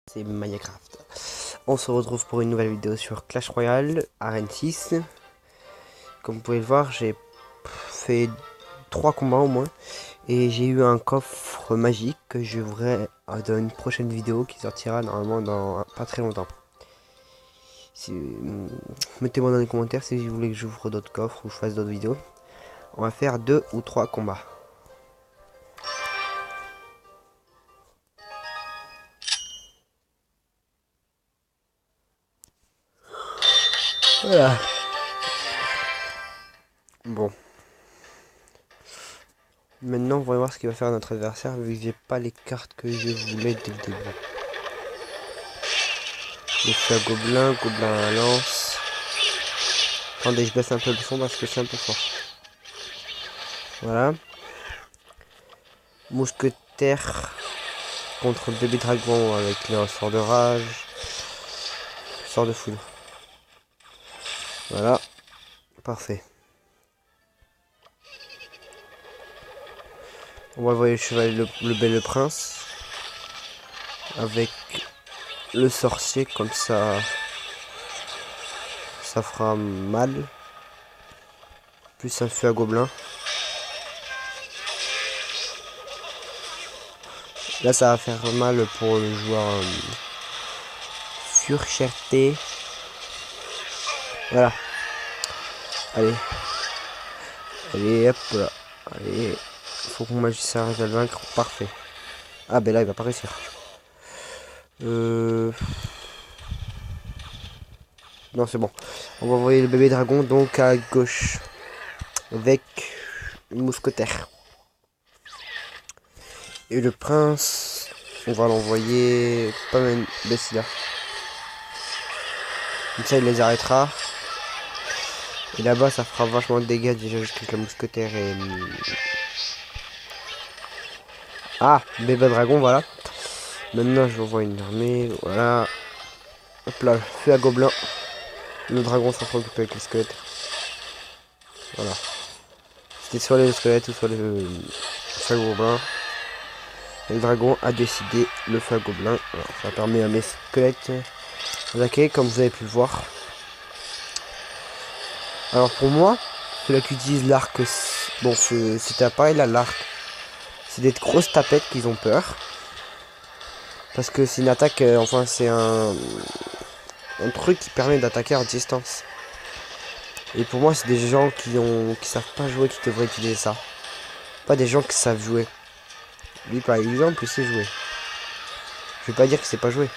C'est Minecraft. On se retrouve pour une nouvelle vidéo sur Clash Royale, Arène 6. Comme vous pouvez le voir, j'ai fait 3 combats au moins. Et j'ai eu un coffre magique que je verrai dans une prochaine vidéo qui sortira normalement dans pas très longtemps. Mettez-moi dans les commentaires si vous voulez que j'ouvre d'autres coffres ou je fasse d'autres vidéos. On va faire 2 ou 3 combats. Voilà. Bon. Maintenant, on va voir ce qu'il va faire notre adversaire, vu que j'ai pas les cartes que je voulais dès le début. Le feu à gobelin, gobelin à lance. Attendez, je baisse un peu le son parce que c'est un peu fort. Voilà. Mousquetaire contre bébé dragon avec le sort de rage. Sort de foudre. Voilà. Parfait. On va envoyer le cheval, le bel prince. Avec le sorcier, comme ça. Ça fera mal. Plus un feu à gobelin. Là, ça va faire mal pour le joueur surcherté. Voilà. Allez. Allez, hop là. Allez. Faut que mon magicien arrive à le vaincre. Parfait. Ah, ben là, il va pas réussir. Non, c'est bon. On va envoyer le bébé dragon donc à gauche. Avec une mousquetaire. Et le prince, on va l'envoyer pas même là. Comme ça, il les arrêtera. Et là-bas, ça fera vachement de dégâts déjà jusqu'à la mousquetaire et... Ah, bébé dragon, voilà. Maintenant, je envoie une armée, voilà. Hop là, feu à gobelin. Le dragon sera occupé avec les squelettes. Voilà. C'était soit les squelettes ou soit le feu à gobelin. Et le dragon a décidé le feu à gobelin. Voilà, ça permet à mes squelettes d'attaquer, comme vous avez pu le voir. Alors pour moi, ceux-là qui utilisent l'arc, bon, c'était pareil là, l'arc. C'est des grosses tapettes qu'ils ont peur. Parce que c'est une attaque, enfin c'est un truc qui permet d'attaquer à distance. Et pour moi, c'est des gens qui savent pas jouer qui devraient utiliser ça. Pas des gens qui savent jouer. Lui par exemple, il sait jouer. Je vais pas dire qu'il sait pas jouer.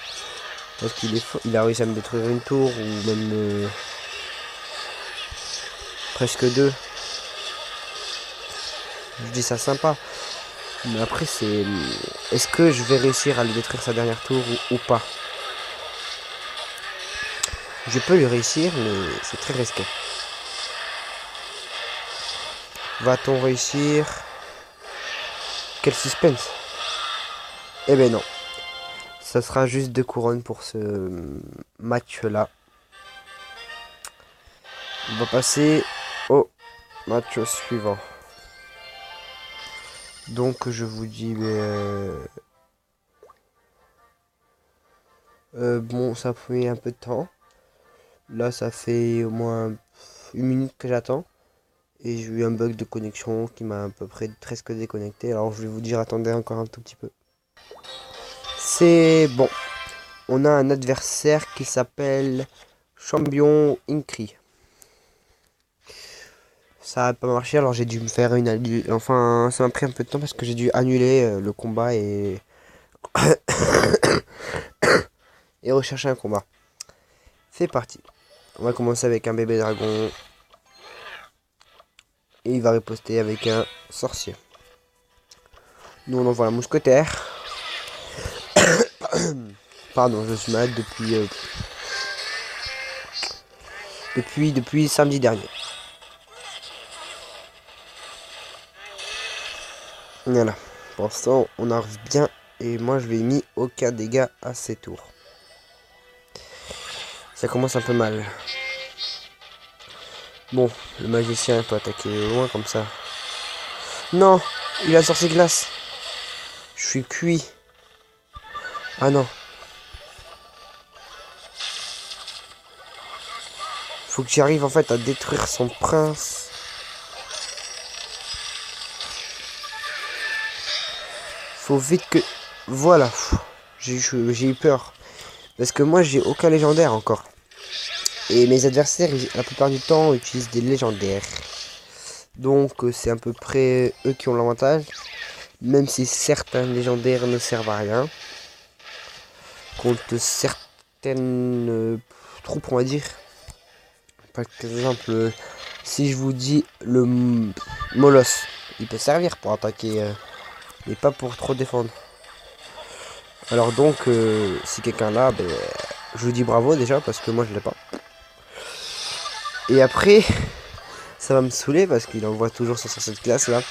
Parce qu'il est il a réussi à me détruire une tour ou même presque 2. Je dis ça sympa. Mais après c'est... Est-ce que je vais réussir à lui détruire sa dernière tour ou pas? Je peux lui réussir mais c'est très risqué. Va-t-on réussir? Quel suspense! Eh ben non. Ça sera juste 2 couronnes pour ce match-là. On va passer au match suivant. Donc je vous dis... bon, ça fait un peu de temps. Là, ça fait au moins 1 minute que j'attends. Et j'ai eu un bug de connexion qui m'a à peu près presque déconnecté. Alors je vais vous dire, attendez encore un tout petit peu. C'est bon. On a un adversaire qui s'appelle Champion Inkri. Ça a pas marché, alors j'ai dû me faire une... Enfin, ça m'a pris un peu de temps parce que j'ai dû annuler le combat et... et rechercher un combat. C'est parti. On va commencer avec un bébé dragon. Et il va riposter avec un sorcier. Nous on envoie la mousquetaire. Pardon, je suis malade depuis samedi dernier. Voilà. Pour l'instant, on arrive bien. Et moi, je vais mis aucun dégât à ces tours. Ça commence un peu mal. Bon, le magicien peut attaquer loin comme ça. Non, il a sorti glace. Je suis cuit. Ah non. Faut que j'arrive en fait à détruire son prince. Faut vite que... Voilà. J'ai eu peur. Parce que moi, j'ai aucun légendaire encore. Et mes adversaires, la plupart du temps, utilisent des légendaires. Donc, c'est à peu près eux qui ont l'avantage. Même si certains légendaires ne servent à rien. Contre certaines troupes, on va dire. Par exemple, si je vous dis le Moloss, il peut servir pour attaquer, mais pas pour trop défendre. Alors donc, si quelqu'un l'a, ben, je vous dis bravo déjà, parce que moi je l'ai pas. Et après, ça va me saouler, parce qu'il envoie toujours sur cette classe là.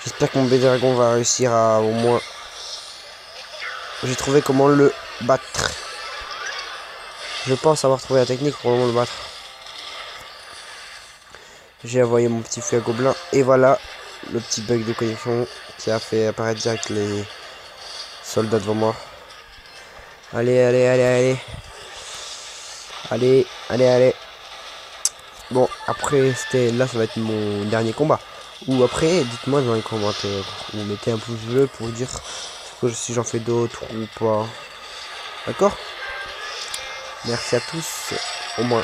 J'espère que mon B-Dragon va réussir à au moins... J'ai trouvé comment le battre. Je pense avoir trouvé la technique pour le battre. J'ai envoyé mon petit feu à gobelin. Et voilà le petit bug de connexion qui a fait apparaître direct les soldats devant moi. Allez, allez, allez, allez. Allez, allez, allez. Bon, après, là, ça va être mon dernier combat. Ou après, dites-moi dans les commentaires. Ou mettez un pouce bleu pour dire si j'en fais d'autres ou pas. D'accord? Merci à tous, au moins,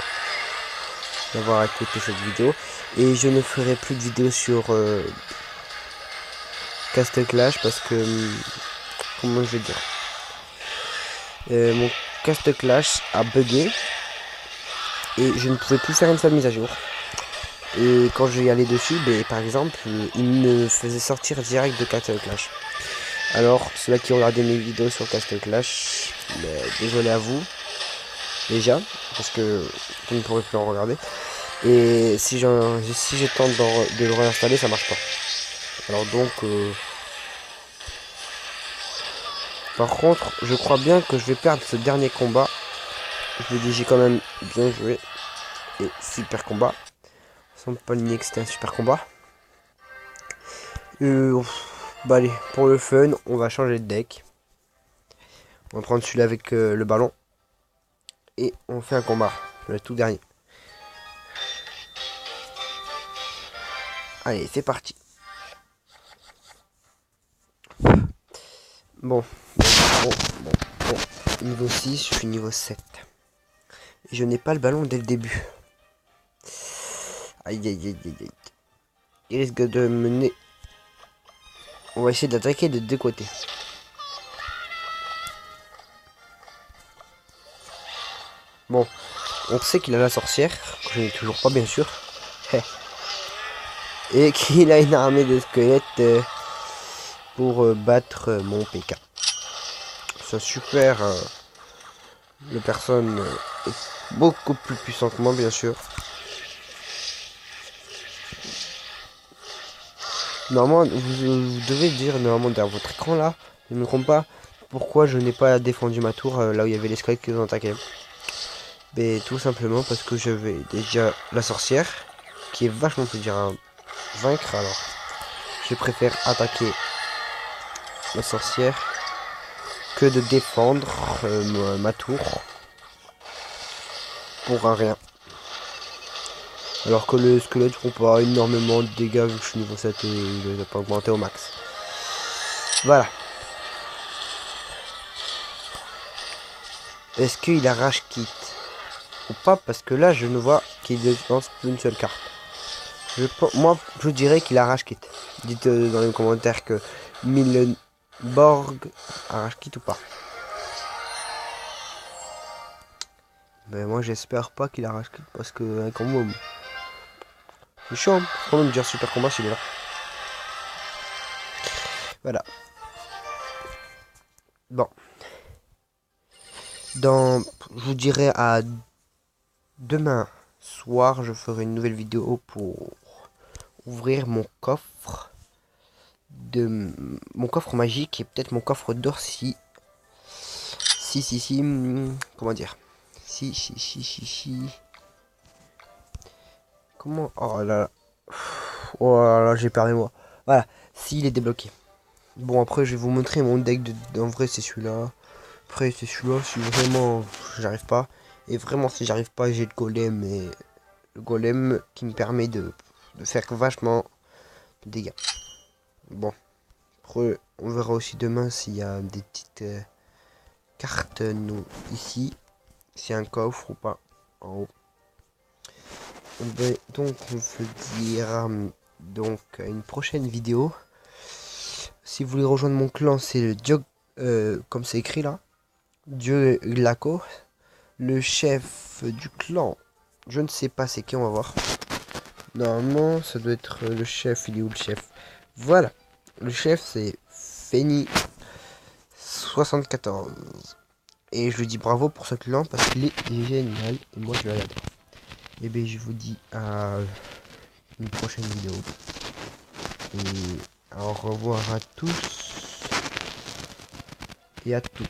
d'avoir écouté cette vidéo. Et je ne ferai plus de vidéos sur Castle Clash parce que... comment je vais dire, mon Castle Clash a bugué. Et je ne pouvais plus faire une seule mise à jour. Et quand je y allais dessus, ben, par exemple, il me faisait sortir direct de Castle Clash. Alors, ceux qui ont regardé mes vidéos sur Castle Clash, ben, désolé à vous. Déjà, parce que vous ne pourrez plus en regarder. Et si je tente de le réinstaller, ça marche pas. Alors donc... par contre, je crois bien que je vais perdre ce dernier combat. Je vous dis, j'ai quand même bien joué. Et super combat. Sans pas nier que c'était un super combat. Bah allez, pour le fun, on va changer de deck. On va prendre celui-là avec le ballon. Et on fait un combat. Le tout dernier. Allez, c'est parti. Bon. Niveau 6, je suis niveau 7. Et je n'ai pas le ballon dès le début. Aïe, aïe, aïe, aïe, aïe. Il risque de mener... On va essayer d'attaquer de deux côtés. Bon, on sait qu'il a la sorcière, que je n'ai toujours pas bien sûr. Et qu'il a une armée de squelettes pour battre mon PK. C'est super. La personne est beaucoup plus puissante que moi, bien sûr. Normalement, vous devez dire normalement derrière votre écran là, je ne me trompe pas, pourquoi je n'ai pas défendu ma tour là où il y avait les squelettes qui nous attaquaient. Mais tout simplement parce que j'avais déjà la sorcière, qui est vachement plus dur à vaincre. Alors, je préfère attaquer la sorcière que de défendre ma tour pour un rien. Alors que le squelette font pas énormément de dégâts vu que je suis niveau 7 et il n'a pas augmenté au max. Voilà. Est-ce qu'il a rage quitte ou pas? Parce que là je ne vois qu'il lance qu'une seule carte. Moi je dirais qu'il a rage quitte. Dites dans les commentaires que Millenborg a rage quitte ou pas. Mais moi j'espère pas qu'il a rage quitte parce que quand même... c'est chaud, hein. Faut quand même dire super combat s'il est là. Voilà. Bon. Je vous dirai à demain soir, je ferai une nouvelle vidéo pour ouvrir mon coffre mon coffre magique et peut-être mon coffre d'or si comment dire, si comment, oh là là, j'ai perdu moi. Voilà, s'il est débloqué. Bon, après je vais vous montrer mon deck en vrai c'est celui-là. Après c'est celui-là si vraiment j'arrive pas. Et vraiment si j'arrive pas j'ai le golem et le golem qui me permet de faire vachement de dégâts. Bon. Après on verra aussi demain s'il y a des petites cartes ici. S'il y a un coffre ou pas en haut. Donc on peut dire donc à une prochaine vidéo. Si vous voulez rejoindre mon clan, c'est le Diog comme c'est écrit là. Dieu Glaco. Le chef du clan. Je ne sais pas c'est qui, on va voir. Normalement ça doit être le chef. Il est où le chef? Voilà. Le chef c'est Feni 74. Et je lui dis bravo pour ce clan parce qu'il est génial. Et moi je vais regarder. Et bien je vous dis à une prochaine vidéo. Et au revoir à tous et à toutes.